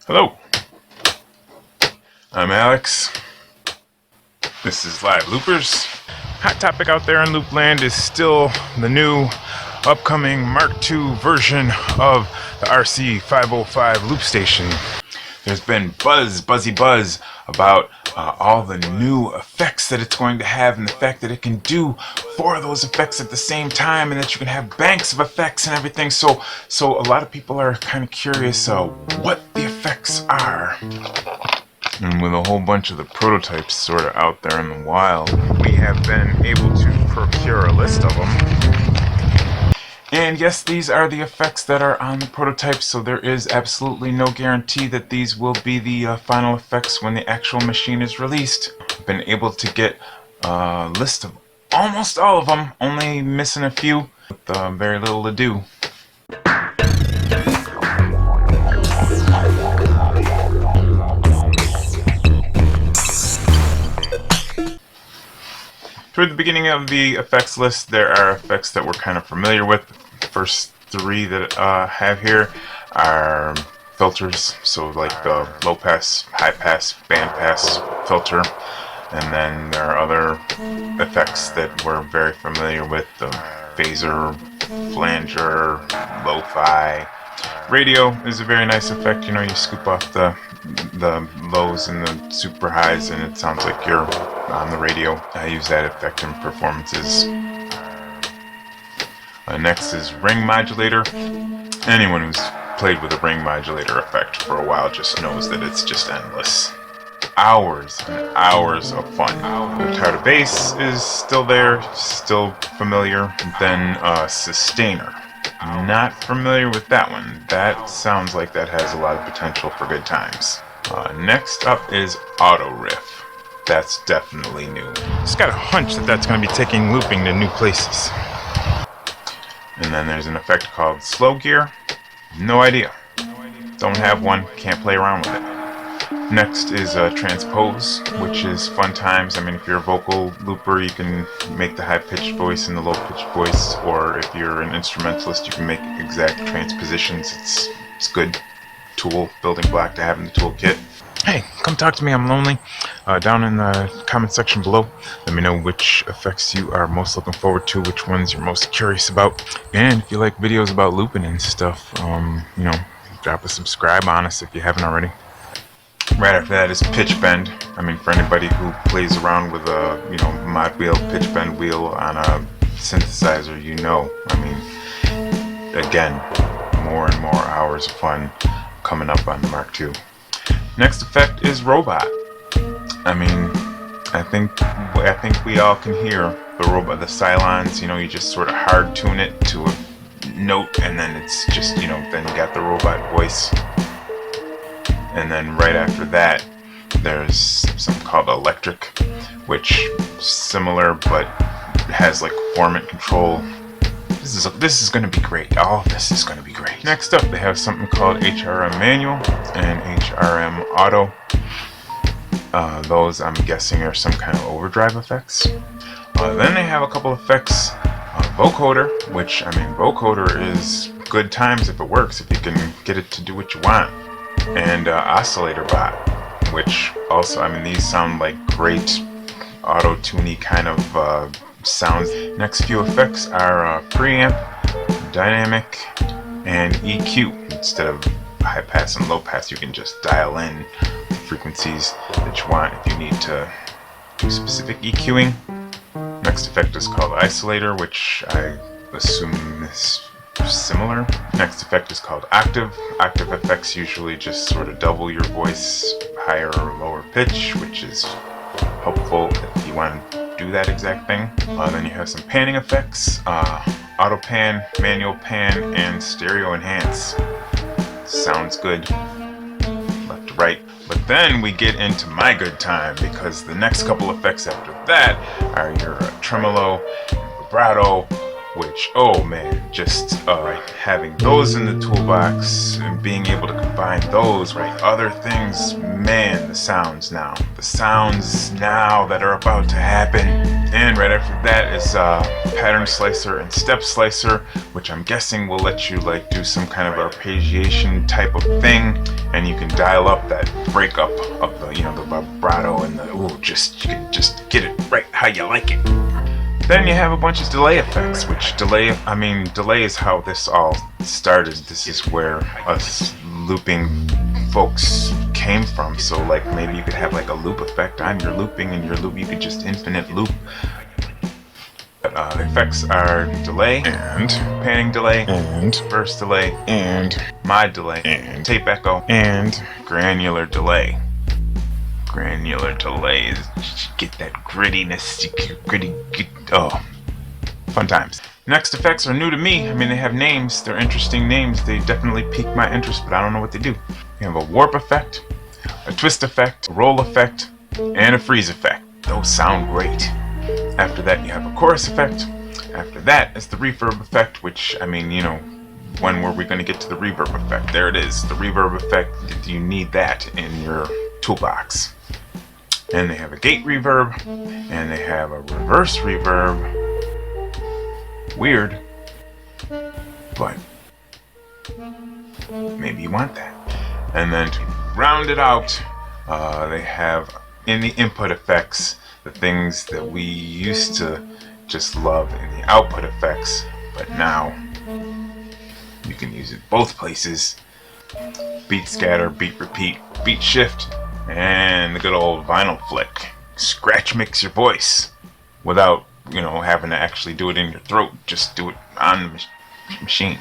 Hello, I'm Alex. This is Live Loopers. Hot topic out there in Loopland is still the new upcoming Mark II version of the RC505 loop station. There's been buzzy buzz about all the new effects that it's going to have, and the fact that it can do 4 of those effects at the same time, and that you can have banks of effects and everything. So a lot of people are kind of curious what the effects are. And with a whole bunch of the prototypes sort of out there in the wild, we have been able to procure a list of them. And yes, these are the effects that are on the prototype, so there is absolutely no guarantee that these will be the final effects when the actual machine is released. I've been able to get a list of almost all of them, only missing a few with very little ado. Toward the beginning of the effects list, there are effects that we're kind of familiar with. The first 3 that I have here are filters, so like the low pass, high pass, band pass filter. And then there are other effects that we're very familiar with: the phaser, flanger, lo-fi. Radio is a very nice effect. You know, you scoop off the lows and the super highs, and it sounds like you're on the radio. I use that effect in performances. Next is ring modulator. Anyone who's played with a ring modulator effect for a while just knows that it's just endless. Hours and hours of fun. Guitar to bass is still there, still familiar. Then sustainer. Not familiar with that one. That sounds like that has a lot of potential for good times. Next up is auto riff. That's definitely new. Just got a hunch that that's going to be taking looping to new places. And then there's an effect called slow gear. No idea. Don't have one. Can't play around with it. Next is transpose, which is fun times. I mean, if you're a vocal looper, you can make the high-pitched voice and the low-pitched voice, or if you're an instrumentalist, you can make exact transpositions. It's good tool, building block to have in the toolkit. Hey, come talk to me, I'm lonely. Down in the comment section below, let me know which effects you are most looking forward to, which ones you're most curious about. And if you like videos about looping and stuff, you know, drop a subscribe on us if you haven't already. Right after that is pitch bend. I mean, for anybody who plays around with a, you know, mod wheel, pitch bend wheel on a synthesizer, you know. I mean, again, more and more hours of fun coming up on the Mark II. Next effect is robot. I mean, I think we all can hear the robot, the Cylons. You know, you just sort of hard tune it to a note, and then it's just, you know, then you got the robot voice. And then right after that, there's something called electric, which is similar but has like formant control. This is going to be great. All of this is going to be great. Next up, they have something called HRM manual and HRM auto. Those, I'm guessing, are some kind of overdrive effects. Then they have a couple effects. Vocoder, which, I mean, vocoder is good times if it works, if you can get it to do what you want. And oscillator bot, which also, I mean, these sound like great auto-tuney kind of sounds. Next few effects are preamp, dynamic, and EQ. Instead of high pass and low pass, you can just dial in the frequencies that you want if you need to do specific EQing. Next effect is called isolator, which I assume is similar. Next effect is called octave. Octave effects usually just sort of double your voice, higher or lower pitch, which is helpful if you want to do that exact thing. Then you have some panning effects, auto pan, manual pan, and stereo enhance. Sounds good, left to right. But then we get into my good time, because the next couple effects after that are your tremolo and vibrato, which, oh man, just having those in the toolbox and being able to combine those with other things, man, the sounds now that are about to happen. And right after that is pattern slicer and step slicer, which I'm guessing will let you like do some kind of arpeggiation type of thing, and you can dial up that breakup of the, you know, the vibrato and the ooh, you can just get it right how you like it. Then you have a bunch of delay effects, which delay is how this all started. This is where us looping folks came from. So like maybe you could have like a loop effect on your looping, and your loop you could just infinite loop. But the effects are delay and panning delay and burst delay and mod delay and tape echo and granular delay. Granular delay is get that grittiness, oh, fun times. Next effects are new to me. I mean, they have names, they're interesting names, they definitely pique my interest, but I don't know what they do. You have a warp effect, a twist effect, a roll effect, and a freeze effect. Those sound great. After that you have a chorus effect. After that is the reverb effect, which, I mean, you know, when were we going to get to the reverb effect? There it is, the reverb effect. You need that in your toolbox. And they have a gate reverb, and they have a reverse reverb. Weird, but maybe you want that. And then to round it out, they have in the input effects the things that we used to just love in the output effects, but now you can use it both places. Beat scatter, beat repeat, beat shift, and the good old vinyl flick. Scratch mix your voice without, you know, having to actually do it in your throat. Just do it on the machine.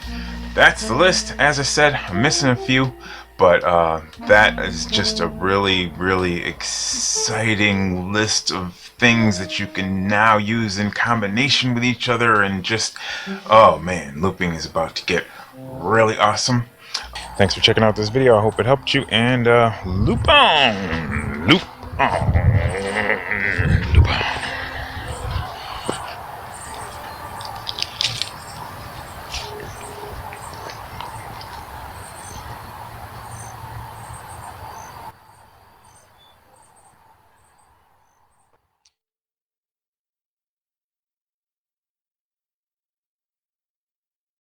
That's the list. As I said, I'm missing a few, but that is just a really, really exciting list of things that you can now use in combination with each other, and just, oh man, looping is about to get really awesome. Thanks for checking out this video. I hope it helped you, and loop on! Loop on!